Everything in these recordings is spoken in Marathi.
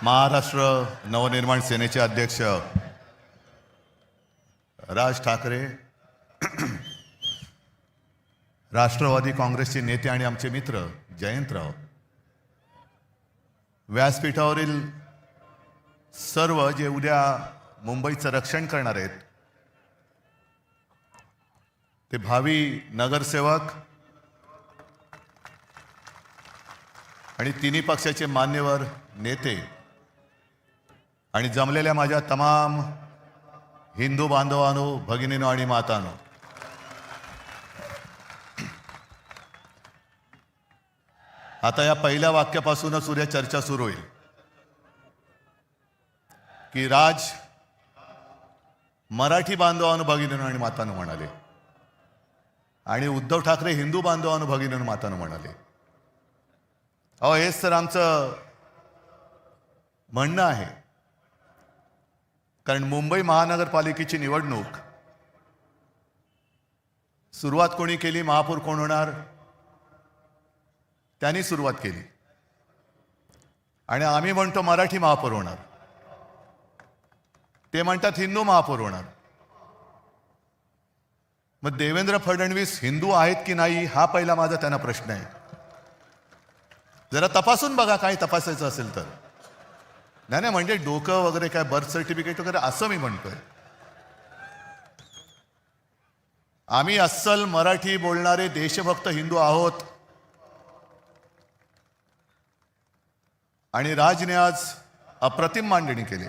महाराष्ट्र नवनिर्माण सेनेचे अध्यक्ष राज ठाकरे, राष्ट्रवादी काँग्रेसचे नेते आणि आमचे मित्र जयंतराव, व्यासपीठावरील सर्व जे उद्या मुंबईचं रक्षण करणार आहेत ते भावी नगरसेवक आणि तिन्ही पक्षाचे मान्यवर नेते आणि जमलेल्या माझ्या तमाम हिंदू बांधवांनो, भगिनींनो आणि मातांनो, आता या पहिल्या वाक्यापासूनच उद्या चर्चा सुरू होईल की राज मराठी बांधवांनो, भगिनींनो आणि मातांनो म्हणाले आणि उद्धव ठाकरे हिंदू बांधवांनो, भगिनींनो, मातांनो म्हणाले. अहो, हेच तर आमचं म्हणणं आहे. कारण मुंबई महानगरपालिकेची निवडणूक सुरुवात कोणी केली, महापौर कोण होणार, त्यांनी सुरुवात केली आणि आम्ही म्हणतो मराठी महापौर होणार, ते म्हणतात हिंदू महापौर होणार. मग देवेंद्र फडणवीस हिंदू आहेत की नाही हा पहिला माझा त्यांना प्रश्न आहे. जरा तपासून बघा, काय तपासायचं असेल तर. नाही म्हणजे डोकं वगैरे काय बर्थ सर्टिफिकेट वगैरे असं मी म्हणतोय. आम्ही अस्सल मराठी बोलणारे देशभक्त हिंदू आहोत आणि राजने आज अप्रतिम मांडणी केली.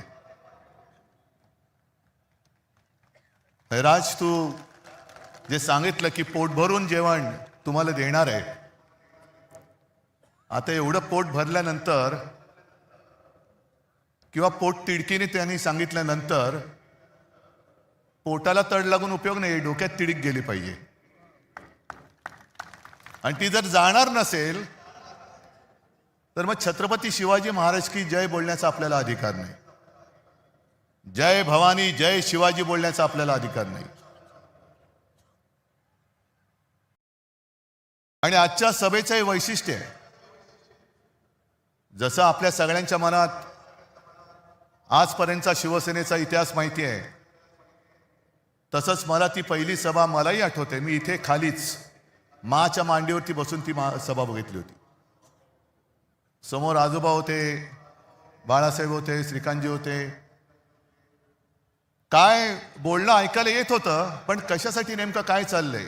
राज, तू जे सांगितलं की पोट भरून जेवण तुम्हाला देणार आहे, आता एवढं पोट भरल्यानंतर किंवा पोट तिडकीने त्यांनी सांगितल्यानंतर पोटाला तड लागून उपयोग नाही, डोक्यात तिडीक गेली पाहिजे. आणि ती जर जाणार नसेल तर मग छत्रपती शिवाजी महाराज की जय बोलण्याचा आपल्याला अधिकार नाही, जय भवानी जय शिवाजी बोलण्याचा आपल्याला अधिकार नाही. आणि आजच्या सभेचं हे वैशिष्ट्य आहे. जसं आपल्या सगळ्यांच्या मनात आजपर्यंतचा शिवसेनेचा इतिहास माहिती आहे, तसंच मला ती पहिली सभा मलाही आठवते. मी इथे खालीच माच्या मांडीवरती बसून ती सभा बघितली होती. समोर आजोबा होते, बाळासाहेब होते, श्रीकांतजी होते. काय बोलणं ऐकायला येत होतं, पण कशासाठी नेमकं काय चाललंय,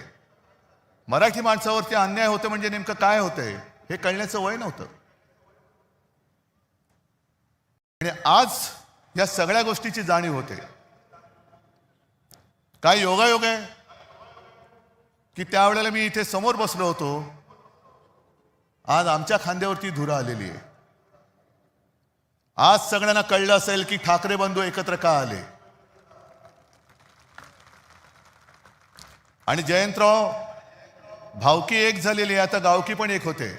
मराठी माणसावरती अन्याय होतं म्हणजे नेमकं काय होतंय हे कळण्याचं वय नव्हतं. आणि आज या सगळ्या गोष्टीची जाणीव होते. काय योगायोग आहे की त्यावेळेला मी इथे समोर बसलो होतो, आज आमच्या खांद्यावरती धुरा आलेली आहे. आज सगळ्यांना कळलं असेल की ठाकरे बंधू एकत्र का आले. आणि जयंतराव, भावकी एक झालेली, आता गावकी पण एक होते.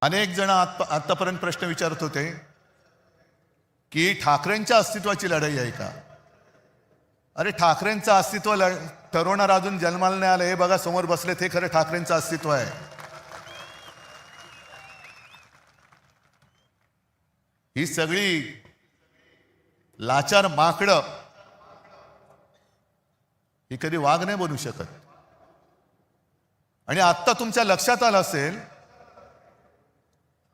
अनेक जण आतापर्यंत प्रश्न विचारत होते की ठाकरेंच्या अस्तित्वाची लढाई आहे का. अरे, ठाकरेंचं अस्तित्व ठरवणार अजून जन्माला नाही आलं. हे बघा समोर बसले, ते खरं ठाकरेंचं अस्तित्व आहे. ही सगळी लाचार माकडं ही कधी वाघ नाही बनू शकत. आणि आत्ता तुमच्या लक्षात आलं असेल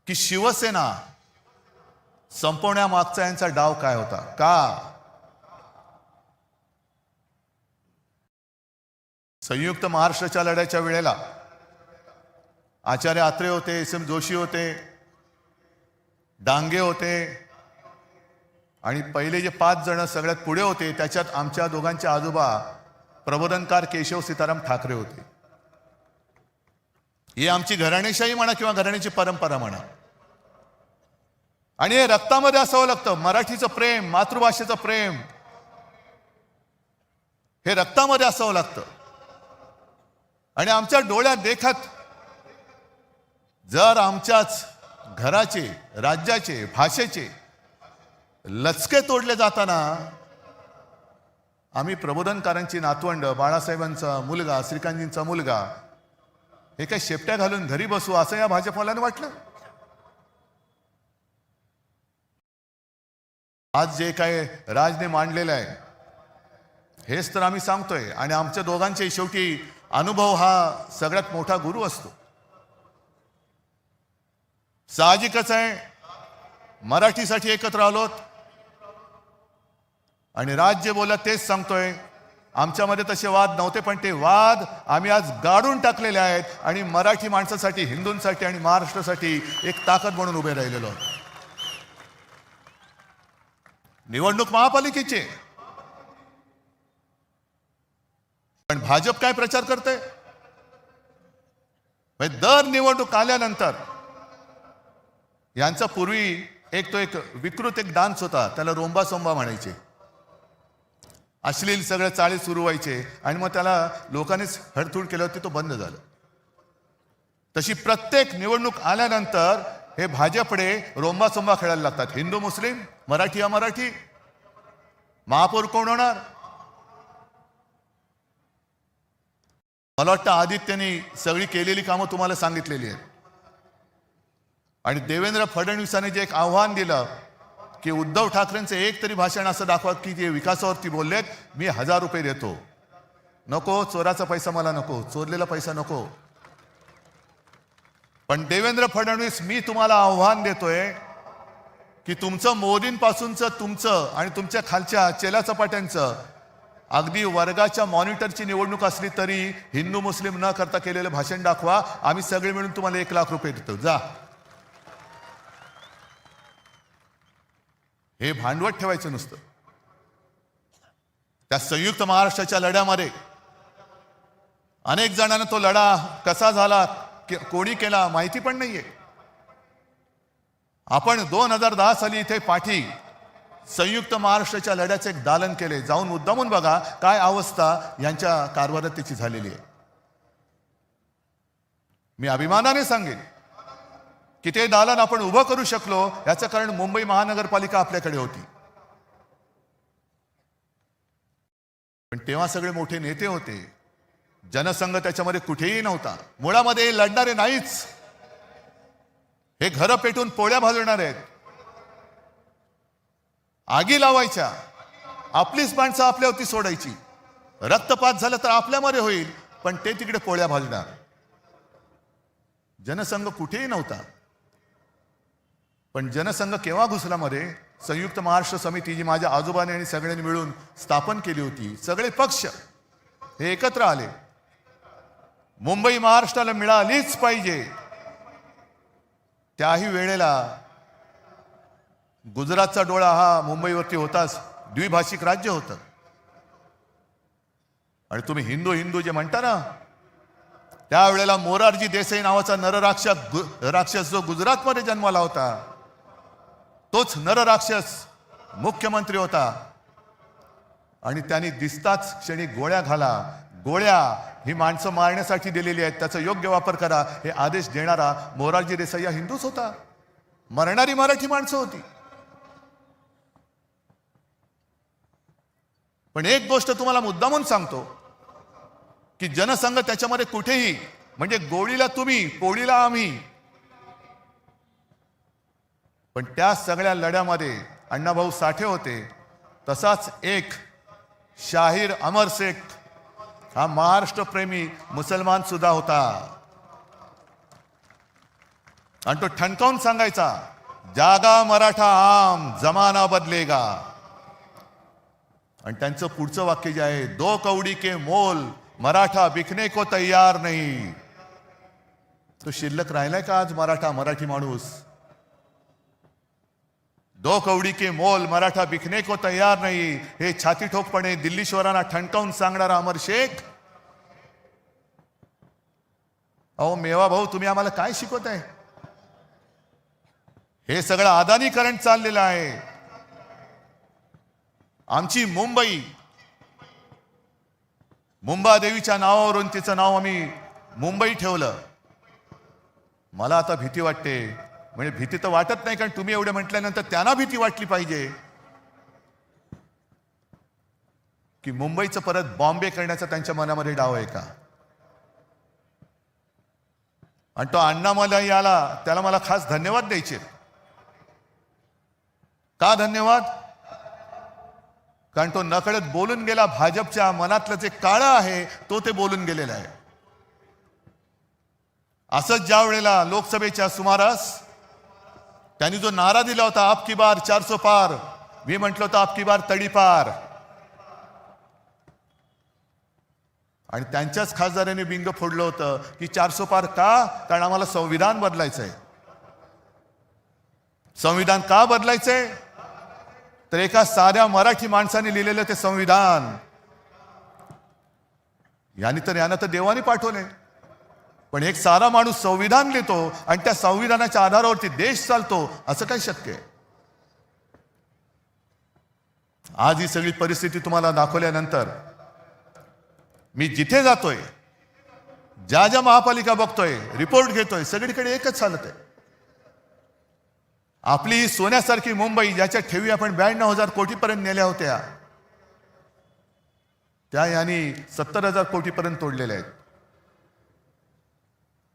की शिवसेना संपवण्यामागचा यांचा डाव काय होता. का संयुक्त महाराष्ट्राच्या लढ्याच्या वेळेला आचार्य आत्रे होते, एस.एम. जोशी होते, डांगे होते आणि पहिले जे 5 जण सगळ्यात पुढे होते त्याच्यात आमच्या दोघांचे आजोबा प्रबोधनकार केशव सीताराम ठाकरे होते. ही आमची घराणेशाही म्हणा किंवा घराण्याची परंपरा म्हणा. आणि हे रक्तामध्ये असावं लागतं. मराठीचं प्रेम, मातृभाषेचं प्रेम हे रक्तामध्ये असावं लागतं. आणि आमच्या डोळ्यात देखत जर आमच्याच घराचे, राज्याचे, भाषेचे लचके तोडले जाताना आम्ही प्रबोधनकारांची नातवंड, बाळासाहेबांचा मुलगा, श्रीकांतजींचा मुलगा, हे काय शेपट्या घालून घरी बसू असं या भाजपवाल्यानं वाटलं. आज जे काय राजने मांडलेलं आहे हेच तर आम्ही सांगतोय. आणि आमच्या दोघांचे शेवटी अनुभव हा सगळ्यात मोठा गुरु असतो. साहजिकच आहे मराठीसाठी एकत्र आलोत आणि राज जे बोलत तेच सांगतोय. आमच्यामध्ये तसे वाद नव्हते पण ते वाद आम्ही आज गाडून टाकलेले आहेत आणि मराठी माणसासाठी, हिंदूंसाठी आणि महाराष्ट्रासाठी एक ताकद म्हणून उभे राहिलेलो आहोत. निवडणूक महापालिकेची, पण भाजप काय प्रचार करते? दर निवडणूक आल्यानंतर यांचा पूर्वी एक विकृत डान्स होता, त्याला रोंबा सोंबा म्हणायचे. अश्लील सगळं चाळे सुरू व्हायचे आणि मग त्याला लोकांनीच हडतूड केल्यावरती तो बंद झाला. तशी प्रत्येक निवडणूक आल्यानंतर हे भाजपडे रोंबा सोंबा खेळायला लागतात. हिंदू मुस्लिम, मराठी अमराठी, महापौर कोण होणार. मला वाटतं आदित्यने सगळी केलेली कामं तुम्हाला सांगितलेली आहेत. आणि देवेंद्र फडणवीसांनी जे एक आव्हान दिलं की उद्धव ठाकरेंचं एक तरी भाषण असं दाखवा की जे विकासावरती बोललेत, मी 1000 रुपये देतो. नको, चोराचा पैसा मला नको, चोरलेला पैसा नको. पण देवेंद्र फडणवीस, मी तुम्हाला आव्हान देतोय की तुमचं मोदींपासूनचं तुमचं आणि तुमच्या खालच्या चेलाचपाट्यांचं अगदी वर्गाच्या मॉनिटरची निवडणूक असली तरी हिंदू मुस्लिम न करता केलेलं भाषण दाखवा. आम्ही सगळे मिळून तुम्हाला 1 लाख रुपये देतो. जा. हे भांडवत ठेवायचं नुसतं. त्या संयुक्त महाराष्ट्राच्या लढ्यामध्ये अनेक जणांना तो लढा कसा झाला, कोणी केला माहिती पण नाहीये. आपण 2010 साली इथे पाठी संयुक्त महाराष्ट्राच्या लढ्याचे एक दालन केले. जाऊन मुद्दामून बघा काय अवस्था यांच्या कारभारात त्याची झालेली आहे. मी अभिमानाने सांगेन की ते दालन आपण उभं करू शकलो याचं कारण मुंबई महानगरपालिका आपल्याकडे होती. पण तेव्हा सगळे मोठे नेते होते, जनसंघ त्याच्यामध्ये कुठेही नव्हता. मुळामध्ये लढणारे नाहीच. हे घरं पेटून पोळ्या भाजवणार आहेत, आगी लावायच्या, आपलीच माणसं आपल्यावरती सोडायची. रक्तपात झाला तर आपल्यामध्ये होईल, पण ते तिकडे पोळ्या भाजणार. जनसंघ कुठेही नव्हता. पण जनसंघ केव्हा घुसला मध्ये? संयुक्त महाराष्ट्र समिती जी माझ्या आजोबाने आणि सगळ्यांनी मिळून स्थापन केली होती. सगळे पक्ष हे एकत्र आले. मुंबई महाराष्ट्राला मिळालीच पाहिजे. त्याही वेळेला गुजरातचा डोळा हा मुंबईवरती होताच. द्विभाषिक राज्य होतं. आणि तुम्ही हिंदू हिंदू जे म्हणता ना, त्यावेळेला मोरारजी देसाई नावाचा नरराक्षस जो गुजरातमध्ये जन्माला होता, तोच नरराक्षस मुख्यमंत्री होता. आणि त्यांनी दिसताच क्षणी गोळ्या घाला. गोळ्या ही माणसं मारण्यासाठी दिलेली आहेत, त्याचा योग्य वापर करा हे आदेश देणारा मोरारजी देसाई हा हिंदूच होता. मरणारी मराठी माणसं होती. पण एक गोष्ट तुम्हाला मुद्दामून सांगतो की जनसंघ त्याच्यामध्ये कुठेही, म्हणजे गोळीला तुम्ही, पोळीला आम्ही. पण त्या सगळ्या लढ्यामध्ये अण्णाभाऊ साठे होते. तसाच एक शाहीर अमर शेख हा महाराष्ट्रप्रेमी मुसलमान सुद्धा होता. आणि तो ठणकावून सांगायचा, जागा मराठा आम, जमाना बदलेगा. आणि त्यांचं पुढचं वाक्य जे आहे, 2 कौडी के मोल मराठा बिकने को तैयार नहीं. तो शिल्लक राहिलाय का आज मराठी माणूस? 2 कौडी के मोल मराठा बिकने को तैयार नहीं, हे छाती ठोकपणे दिल्लीश्वरांना ठणकावून सांगणारा अमर शेख. अहो मेवा भाऊ, तुम्ही आम्हाला काय शिकवताय? हे सगळं अदानीकरण चाललेलं आहे. आमची मुंबादेवीच्या नावावरून तिचं नाव आम्ही मुंबई ठेवलं. मला आता भीती वाटते. म्हणजे भीती तर वाटत नाही, कारण तुम्ही एवढे म्हटल्यानंतर त्यांना भीती वाटली पाहिजे की मुंबईचं परत बॉम्बे करण्याचा त्यांच्या मनामध्ये डाव आहे का? आणि तो अण्णामलई आला, त्याला मला खास धन्यवाद द्यायचे. का धन्यवाद? कारण तो नकळत बोलून गेला. भाजपच्या मनातलं जे काळं आहे तो ते बोलून गेलेला आहे. असंच ज्या वेळेला लोकसभेच्या सुमारास त्यांनी जो नारा दिला होता, आप की बार 400 पार, मी म्हटलं होतं आप की बार तडीपार, आणि त्यांच्याच खासदारांनी बिंग फोडलं होतं की 400 पार का? कारण आम्हाला संविधान बदलायचंय. संविधान का बदलायचंय? तर एका साध्या मराठी माणसाने लिहिलेलं ते संविधान, यानं तर देवाने पाठवले. पण एक साधा माणूस संविधान लिहितो आणि त्या संविधानाच्या आधारावरती देश चालतो, असं काय शक्य आहे? आज ही सगळी परिस्थिती तुम्हाला दाखवल्यानंतर मी जिथे जातोय, ज्या ज्या महापालिका बघतोय, रिपोर्ट घेतोय, सगळीकडे एकच चालत आहे. आपली ही सोन्यासारखी मुंबई, ज्याच्या ठेवी आपण 92,000 कोटीपर्यंत नेल्या होत्या, त्या यांनी 70,000 कोटीपर्यंत तोडलेल्या आहेत.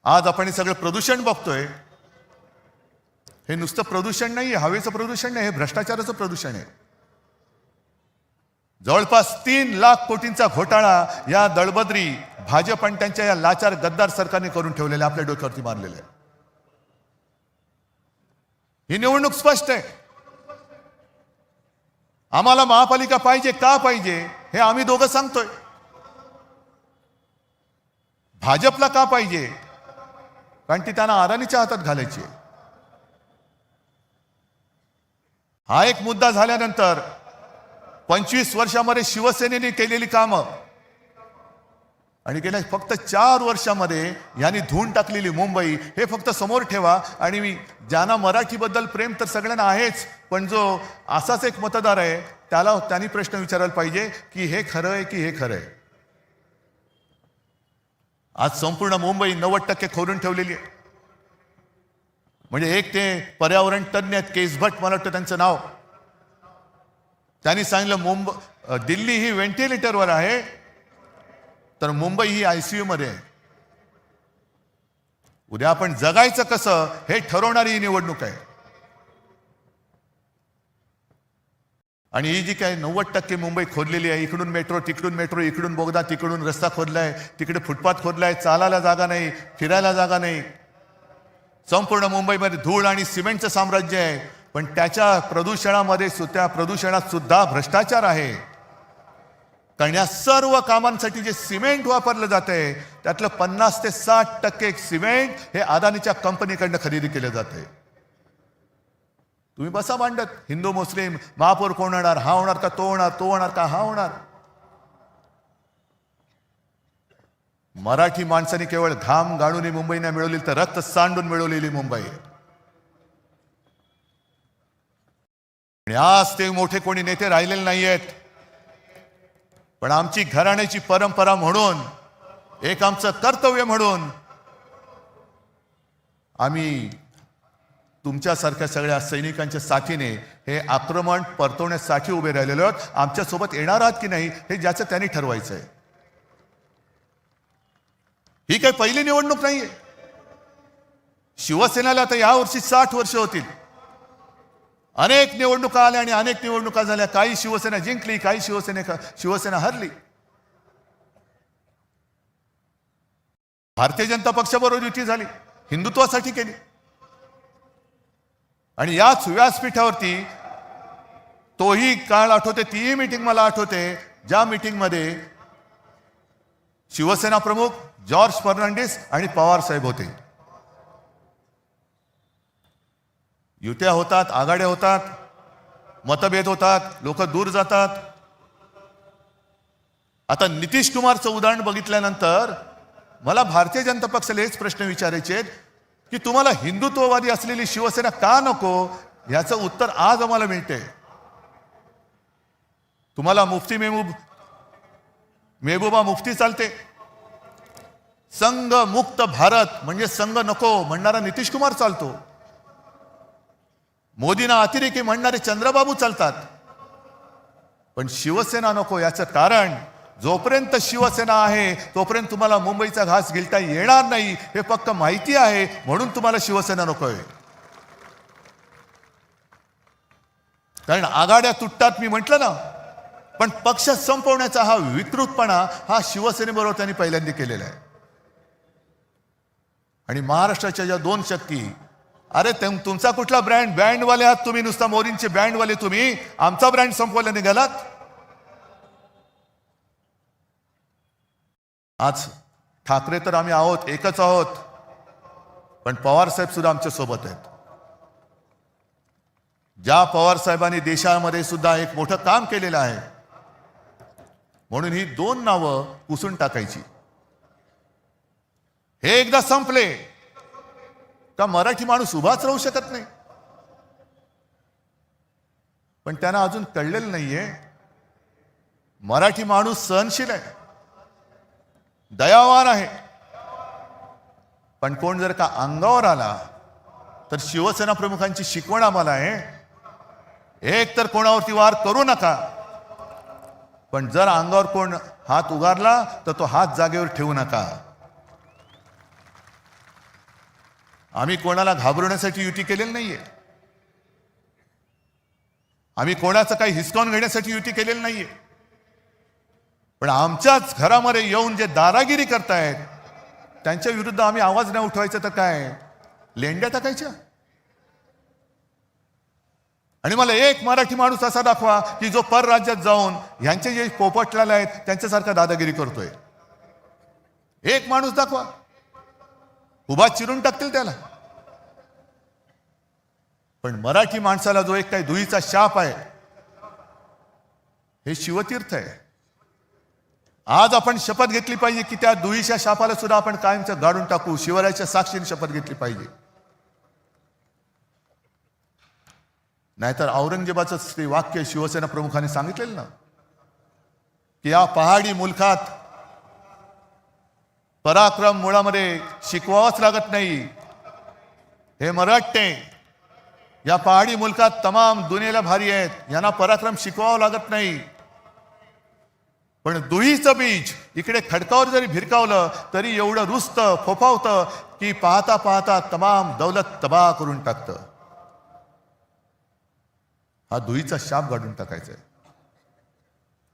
आज आपण हे सगळं प्रदूषण बघतोय. हे नुसतं प्रदूषण नाही, हवेचं प्रदूषण नाही, हे भ्रष्टाचाराचं प्रदूषण आहे. जवळपास 3 लाख कोटींचा घोटाळा या दळबद्री भाजप आणि त्यांच्या या लाचार गद्दार सरकारने करून ठेवलेले, आपल्या डोक्यावरती मारलेले. ही निवडणूक स्पष्ट आहे. आम्हाला महापालिका पाहिजे. का पाहिजे हे आम्ही दोघं सांगतोय. भाजपला का पाहिजे? कारण ती त्यांना अदानीच्या हातात घालायची. हा एक मुद्दा झाल्यानंतर 25 वर्षामध्ये शिवसेनेने केलेली कामं आणि गेल्या फक्त 4 वर्षामध्ये यांनी धुवून टाकलेली मुंबई, हे फक्त समोर ठेवा. आणि मी ज्यांना मराठीबद्दल प्रेम तर सगळ्यांना आहेच, पण जो असाच एक मतदार आहे त्यांनी प्रश्न विचारायला पाहिजे की हे खरं आहे की हे खरं आहे. आज संपूर्ण मुंबई 90% खोदून ठेवलेली आहे. म्हणजे एक ते पर्यावरण तज्ञ आहेत, केस भट मला वाटतं त्यांचं नाव, त्यांनी सांगितलं दिल्ली ही व्हेंटिलेटरवर आहे, तर मुंबई ही ICU मध्ये आहे. उद्या आपण जगायचं कसं हे ठरवणारी ही निवडणूक आहे. आणि ही जी काही 90% मुंबई खोदलेली आहे, इकडून मेट्रो तिकडून मेट्रो, इकडून बोगदा तिकडून रस्ता खोदलाय, तिकडे फुटपाथ खोदलाय, चालायला जागा नाही, फिरायला जागा नाही. संपूर्ण मुंबईमध्ये धूळ आणि सिमेंटचं साम्राज्य आहे. पण त्याच्या प्रदूषणामध्ये त्या प्रदूषणात सुद्धा भ्रष्टाचार आहे. कारण या सर्व कामांसाठी जे सिमेंट वापरलं जातंय त्यातलं 50 ते 60% सिमेंट हे अदानीच्या कंपनीकडनं खरेदी केलं जातंय. तुम्ही बसा मांडत, हिंदू मुस्लिम महापौर कोण होणार, हा होणार का तो होणार, तो होणार का हा होणार. मराठी माणसाने केवळ घाम गाळून मुंबई नाही मिळवली, तर रक्त सांडून मिळवलेली मुंबई. आणि आज ते मोठे कोणी नेते राहिलेले नाहीयेत. पण आमची घराण्याची परंपरा म्हणून, एक आमचं कर्तव्य म्हणून आम्ही तुमच्यासारख्या सगळ्या सैनिकांच्या साथीने हे आक्रमण परतवण्यासाठी उभे राहिलेलो आहोत. आमच्यासोबत येणार आहात की नाही हे ज्याचं त्यांनी ठरवायचं आहे. ही काही पहिली निवडणूक नाहीये. शिवसेनेला आता यावर्षी 60 वर्ष होतील. अनेक निवडणुका आल्या आणि अनेक निवडणुका झाल्या. काही शिवसेना जिंकली, काही शिवसेना हरली. भारतीय जनता पक्षाबरोबर युती झाली, हिंदुत्वासाठी केली. आणि याच व्यासपीठावरती तोही काळ आठवते, तीही मीटिंग मला आठवते, ज्या मीटिंगमध्ये शिवसेना प्रमुख जॉर्ज फर्नांडिस आणि पवार साहेब होते. युत्या होतात, आघाड्या होतात, मतभेद होतात, लोक दूर जातात. आता नितीश कुमारचं उदाहरण बघितल्यानंतर मला भारतीय जनता पक्षाला हेच प्रश्न विचारायचे आहेत की तुम्हाला हिंदुत्ववादी असलेली शिवसेना का नको, याचं उत्तर आज आम्हाला मिळते. तुम्हाला मुफ्ती मेहबूबा मुफ्ती चालते. संघ मुक्त भारत म्हणजे संघ नको म्हणणारा नितीश कुमार चालतो. मोदींना अतिरेकी म्हणणारे चंद्रबाबू चालतात. पण शिवसेना नको. याचं कारण जोपर्यंत शिवसेना आहे तोपर्यंत तुम्हाला मुंबईचा घास गिळता येणार नाही हे फक्त माहिती आहे, म्हणून तुम्हाला शिवसेना नकोय. कारण आघाड्या तुटतात मी म्हटलं ना, पण पक्ष संपवण्याचा हा विकृतपणा हा शिवसेनेबरोबर त्यांनी पहिल्यांदा केलेला आहे. आणि महाराष्ट्राच्या ज्या दोन शक्ती, अरे तुमचा कुठला बँडवाले आहात तुम्ही? नुसता मोदींचे बँडवाले तुम्ही आमचा ब्रँड संपवायला निघालात. आज ठाकरे तर आम्ही आहोत, एकच आहोत, पण पवार साहेब सुद्धा आमच्या सोबत आहेत. ज्या पवार साहेबांनी देशामध्ये सुद्धा एक मोठं काम केलेलं आहे, म्हणून ही दोन नावं पुसून टाकायची. हे एकदा संपले का मराठी माणूस उभाच राहू शकत नाही. पण त्यांना अजून कळलेलं नाहीये, मराठी माणूस सहनशील आहे, दयावान आहे. पण कोण जर का अंगावर आला तर शिवसेना प्रमुखांची शिकवण आम्हाला आहे, एक तर कोणावरती वार करू नका, पण जर अंगावर कोण हात उगारला तर तो हात जागेवर ठेवू नका. आम्ही कोणाला घाबरवण्यासाठी युती केलेली नाहीये, आम्ही कोणाचं काही हिसकावून घेण्यासाठी युती केलेली नाहीये. पण आमच्याच घरामध्ये येऊन जे दादागिरी करतायत त्यांच्या विरुद्ध आम्ही आवाज नाही उठवायचा तर काय लेंड्या टाकायच्या? आणि मला एक मराठी माणूस असा दाखवा की जो परराज्यात जाऊन ह्यांचे जे पोपटलाल आहेत त्यांच्यासारखा दादागिरी करतोय. एक माणूस दाखवा, उभा चिरून टाकतील त्याला. पण मराठी माणसाला जो एक काही दुहीचा शाप आहे हे शिवतीर्थ आहे. आज आपण शपथ घेतली पाहिजे की त्या दुहीच्या शापाला सुद्धा आपण कायमचं गाडून टाकू. शिवरायाच्या साक्षीने शपथ घेतली पाहिजे. नाहीतर औरंगजेबाचं ते वाक्य शिवसेना प्रमुखांनी सांगितलेलं ना की या पहाडी मुलखात पराक्रम मुळामध्ये शिकवावंच लागत नाही. हे मराठे या पहाडी मुलखात तमाम दुनियेला भारी आहेत, यांना पराक्रम शिकवावं लागत नाही. पण दुहीचं बीज इकडे खडकावर जरी भिरकावलं तरी एवढं रुजतं फोफावतं की पाहता पाहता तमाम दौलत तबाह करून टाकतं. हा दुहीचा शाप गाडून टाकायचा आहे.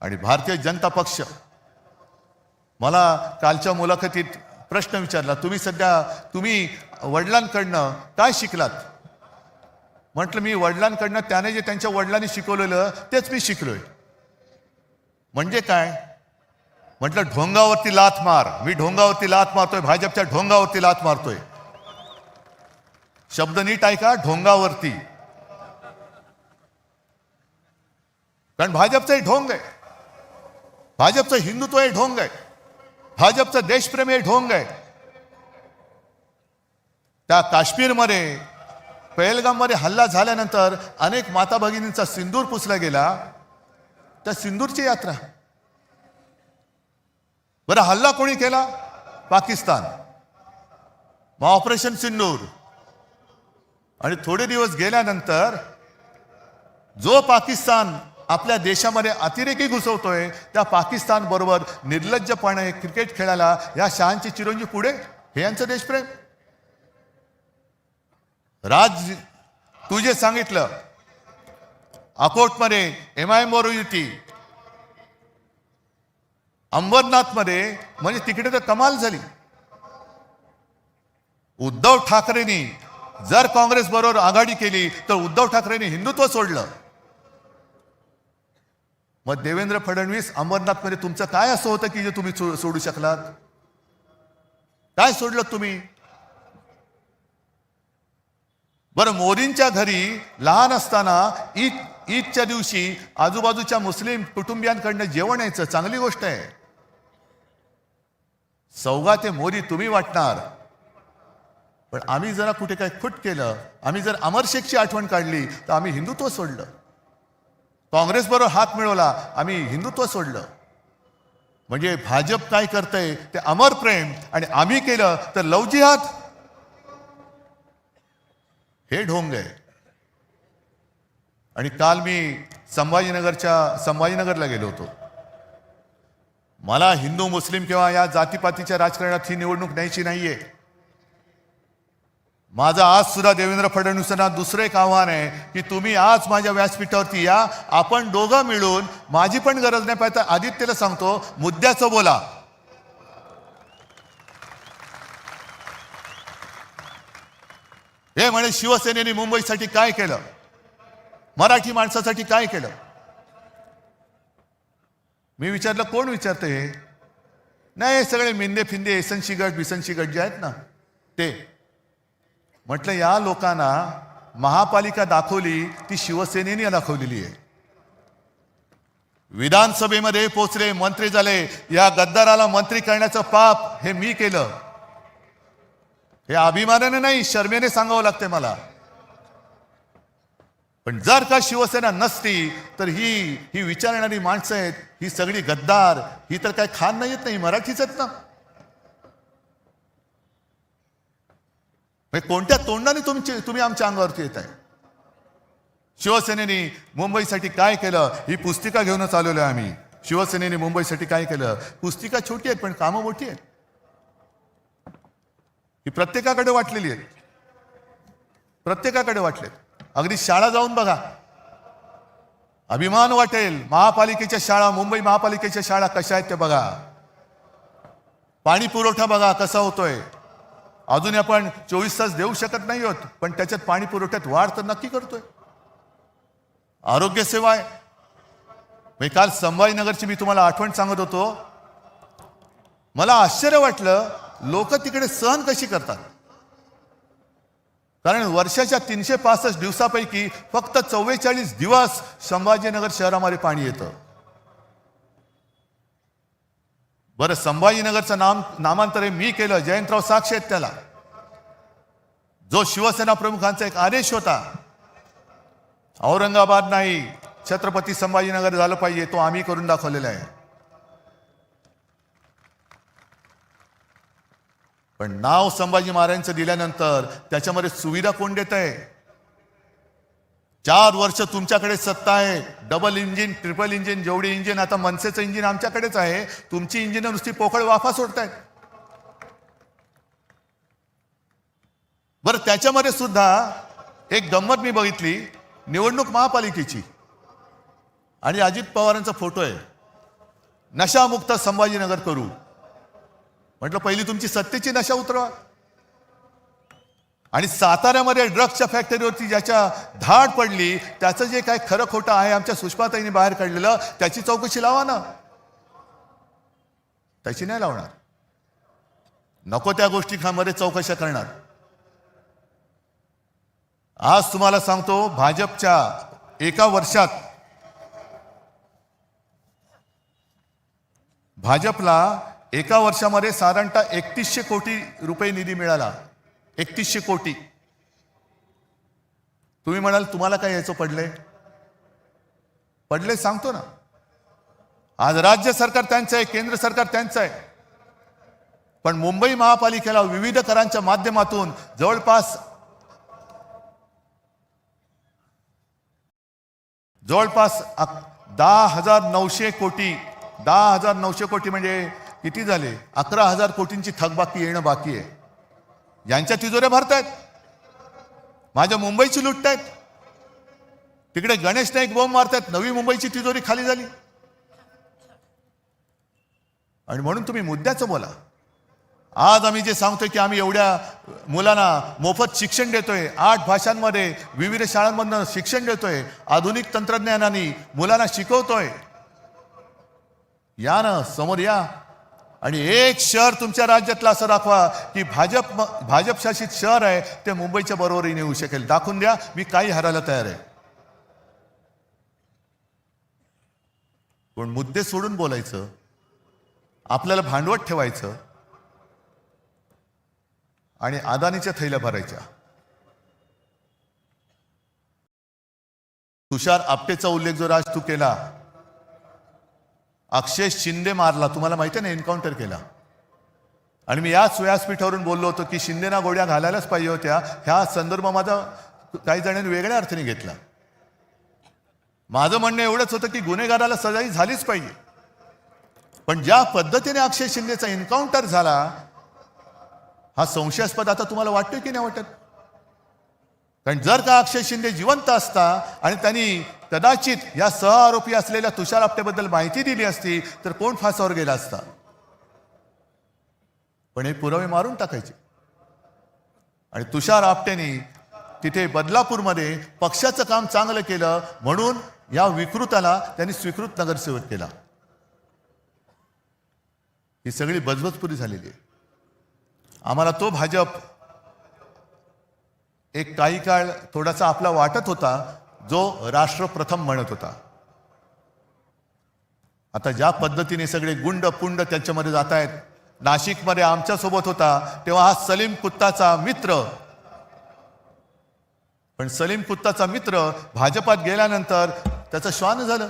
आणि भारतीय जनता पक्ष, मला कालच्या मुलाखतीत प्रश्न विचारला, तुम्ही वडिलांकडनं काय शिकलात? म्हटलं मी वडिलांकडनं त्याने जे त्यांच्या वडिलांनी शिकवलेलं तेच मी शिकलोय. म्हणजे काय? म्हटलं ढोंगावरती लाथ मार. मी ढोंगावरती लाथ मारतोय, भाजपच्या ढोंगावरती लाथ मारतोय. शब्द नीट ऐका, ढोंगावरती. कारण भाजपचं हे ढोंग आहे, भाजपचं हिंदुत्व हे ढोंग आहे, भाजपचं देशप्रेम हे ढोंग आहे. त्या काश्मीरमध्ये पहलगाममध्ये हल्ला झाल्यानंतर अनेक माता भगिनींचा सिंदूर पुसला गेला. त्या सिंदूरची यात्रा. बरं हल्ला कोणी केला? पाकिस्तान. मग ऑपरेशन सिंदूर. आणि थोडे दिवस गेल्यानंतर जो पाकिस्तान आपल्या देशामध्ये अतिरेकी घुसवतोय त्या पाकिस्तान बरोबर निर्लज्जपणे क्रिकेट खेळायला या शहांचे चिरंजीव पुढे. हे यांचं देशप्रेम. राज तू जे सांगितलं अकोटमध्ये MIM बरोबर युती, अंबरनाथमध्ये, म्हणजे तिकडे तर कमाल झाली. उद्धव ठाकरेंनी जर काँग्रेस बरोबर आघाडी केली तर उद्धव ठाकरेंनी हिंदुत्व सोडलं. मग देवेंद्र फडणवीस अंबरनाथमध्ये तुमचं काय असं होतं की जे तुम्ही सोडू शकलात? काय सोडलं तुम्ही? बरं मोदींच्या घरी लहान असताना ईदच्या दिवशी आजूबाजूच्या मुस्लिम कुटुंबियांकडनं जेवण यायचं, चांगली गोष्ट आहे. सौगाते मोदी तुम्ही वाटणार, पण आम्ही जरा कुठे काय खुट केलं, आम्ही जर अमरशेखची आठवण काढली तर आम्ही हिंदुत्व सोडलं. काँग्रेस बरोबर हात मिळवला, आम्ही हिंदुत्व सोडलं. म्हणजे भाजप काय करतंय ते अमर प्रेम, आणि आम्ही केलं तर लव जिहाद. हे ढोंग आहे. आणि काल मी संभाजीनगरला गेलो होतो. मला हिंदू मुस्लिम किंवा या जातीपातीच्या राजकारणात ही निवडणूक न्यायची नाहीये. माझं आज सुद्धा देवेंद्र फडणवीसांना दुसरं एक आव्हान आहे की तुम्ही आज माझ्या व्यासपीठावरती या, आपण दोघं मिळून, माझी पण गरज नाही पाहिजे आदित्यला सांगतो, मुद्द्याचं बोला. हे म्हणे शिवसेनेने मुंबईसाठी काय केलं, मराठी माणसासाठी काय केलं. मी विचारलं कोण विचारतं हे? नाही, सगळे मिंदे फिंदे एसनशी गट बिसनशी गट जे आहेत ना ते. म्हटलं या लोकांना महापालिका दाखवली ती शिवसेनेने दाखवलेली आहे. विधानसभेमध्ये पोचले, मंत्री झाले, या गद्दाराला मंत्री करण्याचं पाप हे मी केलं. हे अभिमानाने नाही, शर्मेने सांगावं लागते मला. पण जर का शिवसेना नसती तर ही विचारणारी माणसं आहेत, ही सगळी गद्दार, ही तर काय खान नाही येत नाही, मराठीच आहेत ना. कोणत्या तोंडाने तुम्ही आमच्या अंगावरती येत आहे? शिवसेनेने मुंबईसाठी काय केलं ही पुस्तिका घेऊनच आलेलो आहे आम्ही. शिवसेनेने मुंबईसाठी काय केलं, पुस्तिका छोटी आहेत पण कामं मोठी आहेत. ही प्रत्येकाकडे वाटलेली आहेत, प्रत्येकाकडे वाटले. अगदी शाळा जाऊन बघा, अभिमान वाटेल. महापालिकेच्या शाळा, मुंबई महापालिकेच्या शाळा कशा आहेत ते बघा. पाणी पुरवठा बघा कसा होतोय. अजून आपण 24 तास देऊ शकत नाही आहोत, पण त्याच्यात पाणी पुरवठ्यात वाढ तर नक्की करतोय. आरोग्य सेवा आहे. काल संभाजीनगरची मी तुम्हाला आठवण सांगत होतो. मला आश्चर्य वाटलं लोक तिकडे सहन कशी करतात. कारण वर्षाच्या 365 दिवसापैकी फक्त 44 दिवस संभाजीनगर शहरामध्ये पाणी येतं. बरं, संभाजीनगरचं नामांतर मी केलं, जयंतराव साक्षी आहेत त्याला. जो शिवसेना प्रमुखांचा एक आदेश होता, औरंगाबाद नाही छत्रपती संभाजीनगर झालं पाहिजे, तो आम्ही करून दाखवलेला आहे. पण नाव संभाजी महाराजांचं दिल्यानंतर त्याच्यामध्ये सुविधा कोण देत आहे? 4 वर्ष तुमच्याकडे सत्ता आहे. डबल इंजिन, ट्रिपल इंजिन, जेवढी इंजिन, आता मनसेचं इंजिन आमच्याकडेच आहे. तुमची इंजिन नुसती पोकळ वाफा सोडतायत. बरं, त्याच्यामध्ये सुद्धा एक गंमत मी बघितली, निवडणूक महापालिकेची, आणि अजित पवारांचा फोटो आहे, नशामुक्त संभाजीनगर करू. म्हटलं पहिली तुमची सत्तेची नशा उतरवा. आणि साताऱ्यामध्ये ड्रग्सच्या फॅक्टरीवरती ज्याच्या धाड पडली त्याचं जे काय खरं खोटं आहे आमच्या सुषमाताईंनी बाहेर काढलेलं, त्याची चौकशी लावा ना. त्याची नाही लावणार, नको त्या गोष्टीमध्ये चौकशा करणार. आज तुम्हाला सांगतो, भाजपच्या एका वर्षात भाजपला एका वर्षामध्ये साधारणतः 3100 कोटी रुपये निधी मिळाला. 3100 कोटी. तुम्ही म्हणाल तुम्हाला काय याचं पडले सांगतो ना. आज राज्य सरकार त्यांचं आहे, केंद्र सरकार त्यांचं आहे. पण मुंबई महापालिकेला विविध करांच्या माध्यमातून जवळपास 10,900 कोटी. 10,900 कोटी म्हणजे किती झाले? 11,000 कोटींची थकबाकी येणं बाकी आहे. यांच्या तिजोऱ्या भरतायत, माझ्या मुंबईची लुटतायत. तिकडे गणेश नाईक बॉम्ब मारतायत, नवी मुंबईची तिजोरी खाली झाली. आणि म्हणून तुम्ही मुद्द्याचं बोला. आज आम्ही जे सांगतोय की आम्ही एवढ्या मुलांना मोफत शिक्षण देतोय, 8 भाषांमध्ये विविध शाळांमधून शिक्षण देतोय, आधुनिक तंत्रज्ञानाने मुलांना शिकवतोय. या ना, समोर या. आणि एक शहर तुमच्या राज्यातलं असं दाखवा की भाजप शासित शहर आहे ते मुंबईच्या बरोबरीने येऊ शकेल. दाखवून द्या, मी काही हरायला तयार आहे. पण मुद्दे सोडून बोलायचं, आपल्याला भांडवट ठेवायचं आणि अदानीच्या थैल्या भरायच्या. तुषार आपटेचा उल्लेख जो राज तू केला, अक्षय शिंदे मारला, तुम्हाला माहिती आहे ना, एन्काउंटर केला. आणि मी याच व्यासपीठावरून बोललो होतो की शिंदेना गोळ्या घालायलाच पाहिजे होत्या. ह्या संदर्भ माझा काही जणांनी वेगळ्या अर्थाने घेतला. माझं म्हणणं एवढंच होतं की गुन्हेगाराला सजाही झालीच पाहिजे. पण ज्या पद्धतीने अक्षय शिंदेचा एन्काउंटर झाला हा संशयास्पद आता तुम्हाला वाटतोय की नाही वाटत? कारण जर का अक्षय शिंदे जिवंत असता आणि त्यांनी कदाचित या सहआरोपी असलेल्या तुषार आपटेबद्दल माहिती दिली असती तर कोण फासावर गेला असता? पण हे पुरावे मारून टाकायचे. आणि तुषार आपटेनी तिथे बदलापूरमध्ये पक्षाचं काम चांगलं केलं म्हणून या विकृताला त्यांनी स्वीकृत नगरसेवक केला. ही सगळी बजबजपुरी झालेली आहे. आम्हाला तो भाजप एक काही काळ थोडासा आपला वाटत होता जो राष्ट्र प्रथम म्हणत होता. आता ज्या पद्धतीने सगळे गुंड पुंड त्याच्यामध्ये जात आहेत. नाशिकमध्ये आमच्या सोबत होता तेव्हा हा सलीम कुत्ताचा मित्र, पण सलीम कुत्ताचा मित्र भाजपात गेल्यानंतर त्याचं श्वान झालं.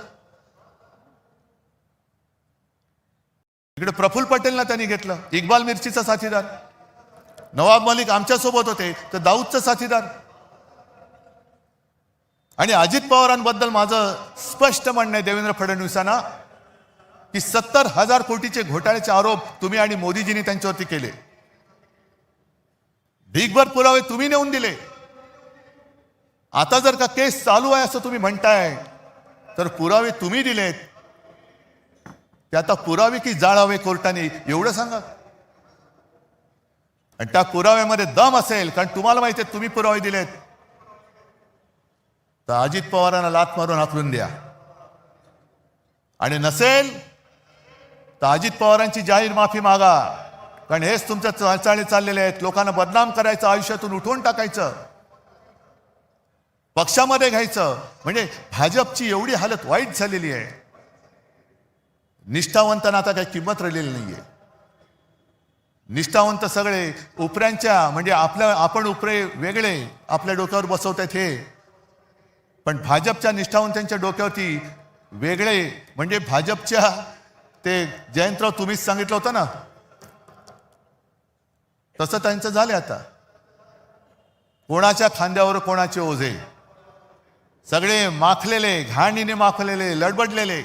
इकडे प्रफुल्ल पटेलला त्यांनी घेतलं, इक्बाल मिर्चीचा साथीदार. नवाब मलिक आमच्या सोबत होते तर दाऊदचा साथीदार. आणि अजित पवारांबद्दल माझं स्पष्ट म्हणणं आहे देवेंद्र फडणवीसांना की 70,000 कोटीचे घोटाळ्याचे आरोप तुम्ही आणि मोदीजींनी त्यांच्यावरती केले. ढीगभर पुरावे तुम्ही नेऊन दिले. आता जर का केस चालू आहे असं तुम्ही म्हणताय तर पुरावे तुम्ही दिलेत, ते आता पुरावे की जाळावे कोर्टाने एवढं सांगा. आणि त्या पुराव्यामध्ये दम असेल, कारण तुम्हाला माहिती आहे तुम्ही पुरावे दिलेत, तर अजित पवारांना लाथ मारून हाकलून द्या. आणि नसेल तर अजित पवारांची जाहीर माफी मागा, कारण हेच तुमच्या चालचाली चाललेले आहेत. लोकांना बदनाम करायचं, आयुष्यातून उठवून टाकायचं, पक्षामध्ये घ्यायचं. म्हणजे भाजपची एवढी हालत वाईट झालेली आहे. निष्ठावंतांना आता काही किंमत राहिलेली नाहीये. निष्ठावंत सगळे उपऱ्यांच्या, म्हणजे आपण उपरे वेगळे आपल्या डोक्यावर बसवतात हे, पण भाजपच्या निष्ठावंतांच्या डोक्यावरती वेगळे, म्हणजे भाजपच्या ते जयंतराव तुम्हीच सांगितलं होतं ना, तसं त्यांचं झालं. आता कोणाच्या खांद्यावर कोणाचे ओझे, सगळे माखलेले, घाणीने माखलेले, लडबडलेले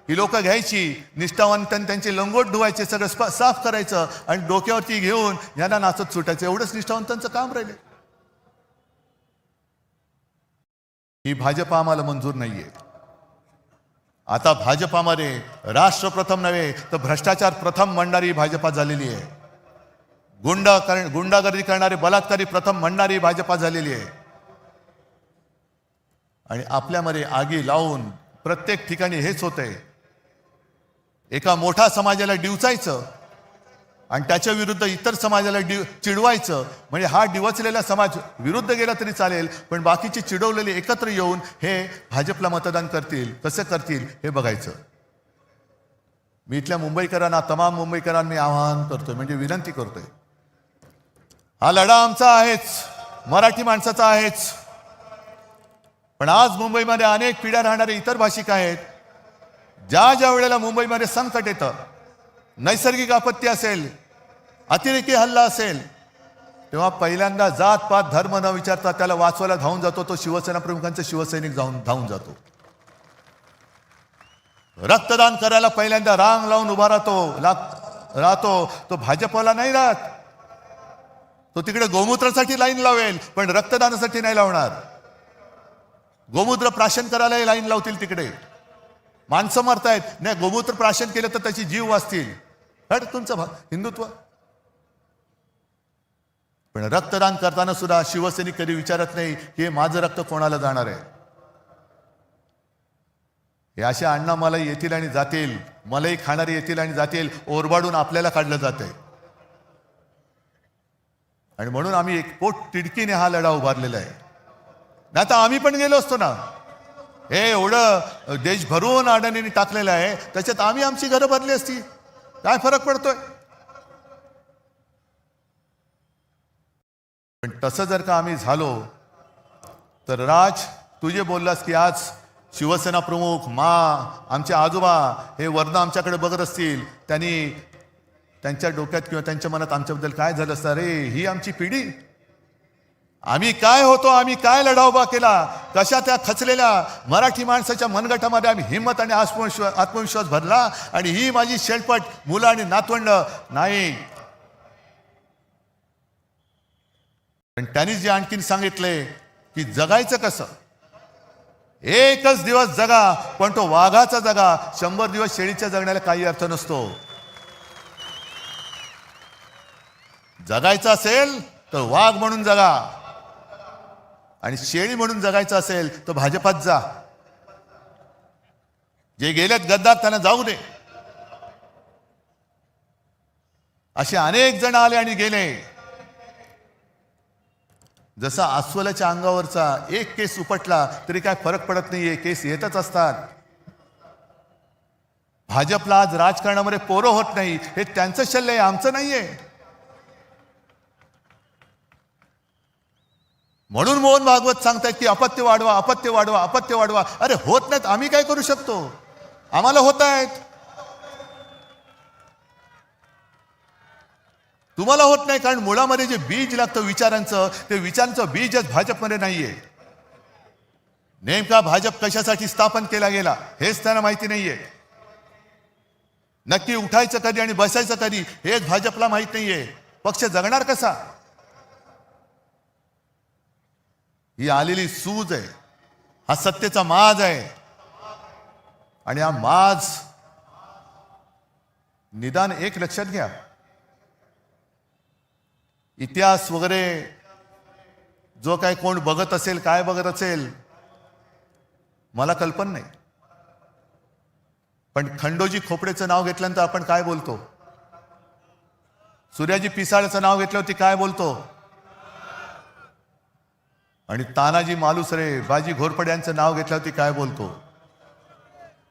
ही लोक घ्यायची. निष्ठावंतांनी त्यांचे लंगोट धुवायचे, सगळं साफ करायचं आणि डोक्यावरती घेऊन यांना नाचत सुटायचं. एवढंच निष्ठावंतांचं काम राहिले. ही भाजप आम्हाला मंजूर नाहीये. आता भाजपामध्ये राष्ट्र प्रथम नव्हे तर भ्रष्टाचार प्रथम म्हणणारी भाजपा झालेली आहे. गुंडागर्दी करणारे, बलात्कारी प्रथम म्हणणारी भाजपा झालेली आहे. आणि आपल्यामध्ये आगी लावून प्रत्येक ठिकाणी हेच होतंय. एका मोठ्या समाजाला डिवचायचं आणि त्याच्या विरुद्ध इतर समाजाला चिडवायचं. म्हणजे हा डिवचलेला समाज विरुद्ध गेला तरी चालेल, पण बाकीचे चिडवलेले एकत्र येऊन हे भाजपला मतदान करतील. कसं करतील हे बघायचं. मी इथल्या मुंबईकरांना, तमाम मुंबईकरांना मी आवाहन करतोय, म्हणजे विनंती करतोय, हा लढा आमचा आहेच, मराठी माणसाचा आहेच. पण आज मुंबईमध्ये अनेक पिढ्या राहणारे इतर भाषिक आहेत. ज्या वेळेला मुंबईमध्ये संकट येतं, नैसर्गिक आपत्ती असेल, अतिरेकी हल्ला असेल, तेव्हा पहिल्यांदा जात पात धर्म न विचारता त्याला वाचवायला धावून जातो तो शिवसेना प्रमुखांचा शिवसैनिक धावून जातो. रक्तदान करायला पहिल्यांदा रांग लावून उभा राहतो. तो भाजपवाला नाही राहत. तो तिकडे गोमूत्रासाठी लाईन लावेल, पण रक्तदानासाठी नाही लावणार. गोमूत्र प्राशन करायलाही लाईन लावतील तिकडे. माणसं मरतायत, नाही गोमूत्र प्राशन केलं तर त्याची जीव वाचतील. हट तुमचं हिंदुत्व. पण रक्तदान करताना सुद्धा शिवसैनिक कधी विचारत नाही की हे माझं रक्त कोणाला जाणार आहे. हे असे अण्णा मलाई येतील आणि जातील, मलाई खाणारे येतील आणि जातील, ओरबाडून आपल्याला काढलं जातंय. आणि म्हणून आम्ही एक पोट तिडकीने हा लढा उभारलेला आहे. नाही तर आम्ही पण गेलो असतो ना. हे एवढं देश भरून अडाणींनी टाकलेलं आहे, त्याच्यात आम्ही आमची घरं भरली असती. काय फरक पडतोय? पण तसं जर का आम्ही झालो तर राज, तू जे बोललास की आज शिवसेना प्रमुख, आमचे आजोबा हे वर्ण आमच्याकडे बघत असतील, त्यांनी त्यांच्या डोक्यात किंवा त्यांच्या मनात आमच्याबद्दल काय झालं असतं, अरे ही आमची पिढी, आम्ही काय होतो, आम्ही काय लढा उभा केला, कशा त्या खचलेल्या मराठी माणसाच्या मनगटामध्ये आम्ही हिंमत आणि आत्मविश्वास भरला, आणि ही माझी शेलपट मुलं आणि नातवंड नाही. पण त्यांनी जे आणखीन सांगितले की जगायचं कसं, एकच दिवस जगा पण तो वाघाचा जगा, 100 दिवस शेळीच्या जगण्याला काही अर्थ नसतो. जगायचं असेल तर वाघ म्हणून जगा, आणि शेळी म्हणून जगायचं असेल तर भाजपात जा. जे गेलेत गद्दार त्यांना जाऊ दे. असे अनेक जण आले आणि गेले. जसा अस्वलाच्या अंगावरचा एक केस उपटला तरी काय फरक पडत नाहीये, केस येतच असतात. भाजपला आज राजकारणामध्ये पोरं होत नाही, हे त्यांचं शल्य आहे, आमचं नाहीये. म्हणून मोहन भागवत सांगतायत की अपत्य वाढवा, अपत्य वाढवा, अपत्य वाढवा. अरे होत नाहीत, आम्ही काय करू शकतो, आम्हाला होत आहेत, तुम्हाला होत नाही. कारण मुळामध्ये जे बीज लागतं विचारांचं, ते विचारांचं बीजच भाजपमध्ये नाहीये. नेमका भाजप कशासाठी स्थापन केला गेला हेच त्यांना माहिती नाहीये. नक्की उठायचं कधी आणि बसायचं कधी हेच भाजपला माहित नाहीये. पक्ष जगणार कसा, ही आलेली सूज आहे, हा सत्तेचा माज आहे. आणि हा माज निदान एक लक्षात घ्या, इतिहास वगैरे जो काय कोण बघत असेल, काय बघत असेल मला कल्पना नाही, पण खंडोजी खोपडेचं नाव घेतल्यानंतर आपण काय बोलतो, सूर्याजी पिसाळचं नाव घेतल्यावरती काय बोलतो, आणि तानाजी मालुसरे, बाजी घोरपडे यांचं नाव घेतल्यावरती काय बोलतो.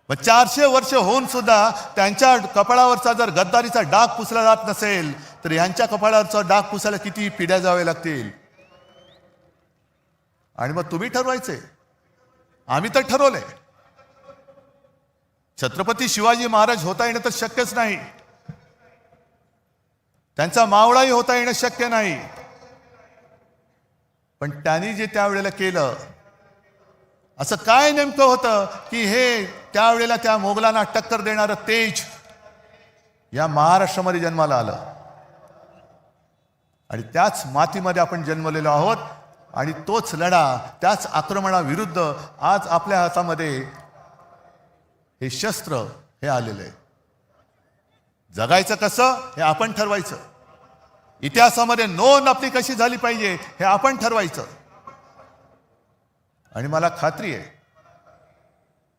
मग 400 वर्ष होऊन सुद्धा त्यांच्या कपाळावरचा जर गद्दारीचा डाग पुसला जात नसेल तर ह्यांच्या कपाळावरचा डाग पुसायला किती पिढ्या जावे लागतील. आणि मग तुम्ही ठरवायचे, आम्ही तर ठरवलंय. छत्रपती शिवाजी महाराज होता येणं तर शक्यच नाही, त्यांचा मावळाही होता येणं शक्य नाही. पण त्यांनी जे त्यावेळेला केलं, असं काय नेमकं होतं की हे त्यावेळेला त्या मोगलांना टक्कर देणारं तेज या महाराष्ट्रामध्ये जन्माला आलं. आणि त्याच मातीमध्ये आपण जन्मलेलो आहोत, आणि तोच लढा, त्याच आक्रमणाविरुद्ध आज आपल्या हातामध्ये हे शस्त्र हे आलेलं आहे. जगायचं कसं हे आपण ठरवायचं. इतिहासामध्ये नोंद आपली कशी झाली पाहिजे हे आपण ठरवायचं. आणि मला खात्री आहे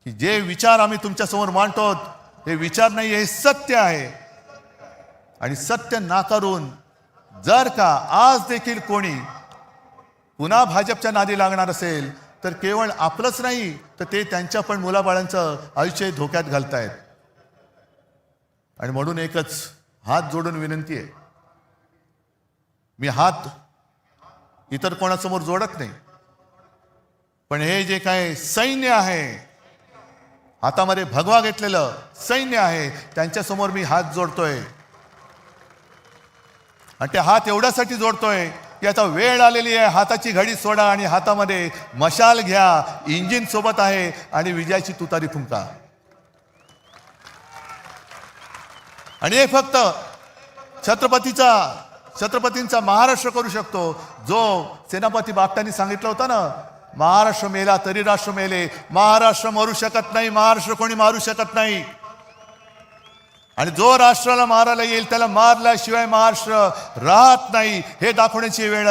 की जे विचार आम्ही तुमच्यासमोर मांडतो हे विचार नाही, हे सत्य आहे. आणि सत्य नाकारून जर का आज देखील कोणी पुन्हा भाजपच्या नादी लागणार असेल तर केवळ आपलंच नाही तर ते त्यांच्या पण मुलाबाळांचं आयुष्य धोक्यात घालतायत. आणि म्हणून एकच हात जोडून विनंती आहे, मी हात इतर कोणासमोर जोडत नाही, पण हे जे काय सैन्य आहे, हातामध्ये भगवा घेतलेलं सैन्य आहे, त्यांच्यासमोर मी हात जोडतोय. आणि ते हात एवढ्यासाठी जोडतोय की आता वेळ आलेली आहे, हाताची घडी सोडा आणि हातामध्ये मशाल घ्या, इंजिन सोबत आहे, आणि विजयाची तुतारी फुंका. आणि हे फक्त छत्रपतींचा महाराष्ट्र करू शकतो. जो सेनापती बापटांनी सांगितलं होतं ना, महाराष्ट्र मेला तरी राष्ट्र मेले. महाराष्ट्र मरू शकत नाही, महाराष्ट्र कोणी मारू शकत नाही. आणि जो राष्ट्राला मारायला येईल त्याला मारल्याशिवाय महाराष्ट्र राहत नाही, हे दाखवण्याची वेळ